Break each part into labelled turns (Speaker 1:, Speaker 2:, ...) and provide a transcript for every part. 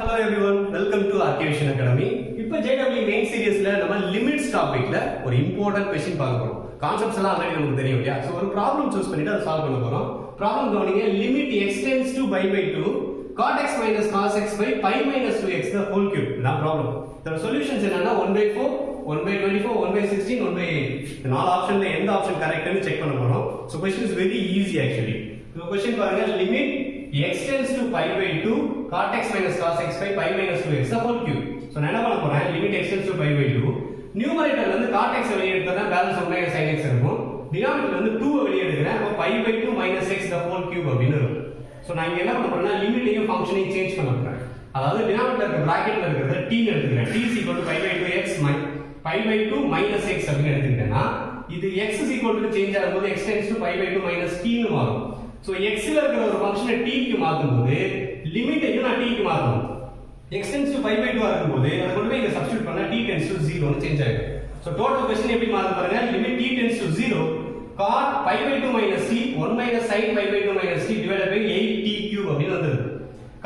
Speaker 1: Hello everyone, welcome to Arcavation Academy. இப்போ JEE main seriesல நம்ம limits topicல ஒரு important question பார்க்க போறோம். கான்செப்ட்ஸ் எல்லாம் ஆல்ரெடி நமக்கு தெரியும் இல்லையா? சோ ஒரு ப்ராப்ளம் சூஸ் பண்ணிட்டு அதை சால்வ் பண்ண போறோம். ப்ராப்ளம் கவனிங்க, limit x tends to pi by 2 cot x minus cos x by pi minus 2x the whole cube. இதான் ப்ராப்ளம். இதோட சொல்யூஷன்ஸ் என்னன்னா 1/4, 1/24, 1/16, 1/8. இந்த நாலு ஆப்ஷன்ல எந்த ஆப்ஷன் கரெக்ட்னு செக் பண்ண போறோம். So question is very easy actually. இந்த क्वेश्चन பாருங்க, limit x tends to pi by 2 cot x minus cos x by pi minus 2x the whole cube. So நான் என்ன பண்ண போறேன், limit x tends to pi by 2 நியூமரேட்டர்ல இருந்து cot x வெளிய எடுத்தா balance 1 minus sin x இருக்கும். டினாமினேட்டர்ல இருந்து 2 வெளிய எடுக்கிறேன், அப்ப pi by 2 minus x the whole cube அப்படினு இருக்கும். சோ நான் இங்க என்ன பண்ண போறேன்னா லிமிட்டையும் ஃபங்க்ஷனையும் சேஞ்ச் பண்ண போறேன். அதாவது டினாமினேட்டர் பிராக்கெட்ல இருக்கிறத t ன்னு எடுத்துக்கிறேன். t pi by 2x pi by 2 minus x அப்படினு எடுத்துக்கிட்டேன்னா இது x சேஞ்ச் ஆகும்போது x tends to pi by 2 minus t ன்னு மாறும். சோ x ல இருக்கிற ஒரு ஃபங்க்ஷனை t க்கு மாத்தும்போது லிமிட்டையும் நான் t க்கு மாத்தணும். x tends to pi by 2 ஆகும்போது அத கொண்டு போய் இங்க சப்ஸ்டிட்யூட் பண்ணா t tends to 0 ன்னு சேஞ்ச் ஆகும். சோ டோட்டல் क्वेश्चन எப்படி மாத்த பாருங்க, limit t tends to 0 cot pi by 2 minus t 1 minus sin pi by 2 minus t divided by 8t cube அப்படினு வந்திருக்கு.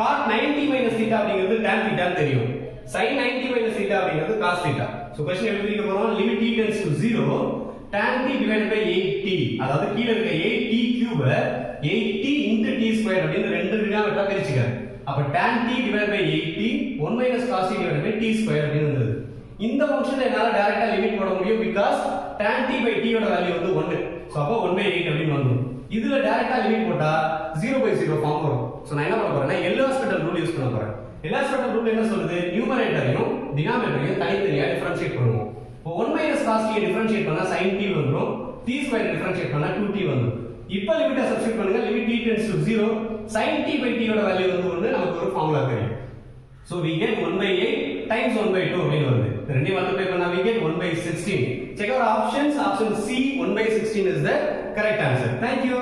Speaker 1: cot 90 minus theta அப்படிங்கிறது tan theta ன்னு தெரியும். sin 90 minus theta அப்படிங்கிறது cos theta. சோ क्वेश्चन எப்படி பிரிக்க போறோம், limit t tends to 0 tan t divided by 8t, அதாவது கீழ இருக்க 8t cube 8t into t square அப்படினு ரெண்டு டினாமினேட்டரா பிரிச்சுக்க. அப்ப tan t divided by 8t 1 minus cos t divided by t square அப்படினு வந்தது. இந்த ஃபங்க்ஷனை என்னால டைரக்டா லிமிட் போட முடியும், because tan t by t யோட வேல்யூ வந்து 1. சோ அப்ப 1/8 அப்படினு வந்துரும். இதுல டைரக்டா லிமிட் போட்டா 0/0 ஃபார்ம் வரும். சோ நான் என்ன பண்ண போறேன்னா எல் ஹாஸ்பிடல் ரூல் யூஸ் பண்ண போறேன். எல் ஹாஸ்பிடல் ரூல் என்ன சொல்லுது, நியூமரேட்டரையும் டினாமினேட்டரையும் தனித்தனியா டிஃபரன்ஷியேட் பண்ணுவோம். இப்போ 1 minus cos t டிஃபரன்ஷியேட் பண்ணா sin t வந்துரும், t square டிஃபரன்ஷியேட் பண்ணா 2t வந்துரும். இப்போ லிமிட்டை சப்ஸ்டிட்யூட் பண்ணுங்க, limit t tends to 0 sin t by t யோட வேல்யூ வந்து 1, நமக்கு ஒரு ஃபார்முலா தெரியும். So we get 1/8 times 1/2 அப்படினு வருது. ரெண்டையும் மல்டிப்ளை பண்ணா we get 1/16. Check our options. Option C 1/16 is the correct answer. Thank you.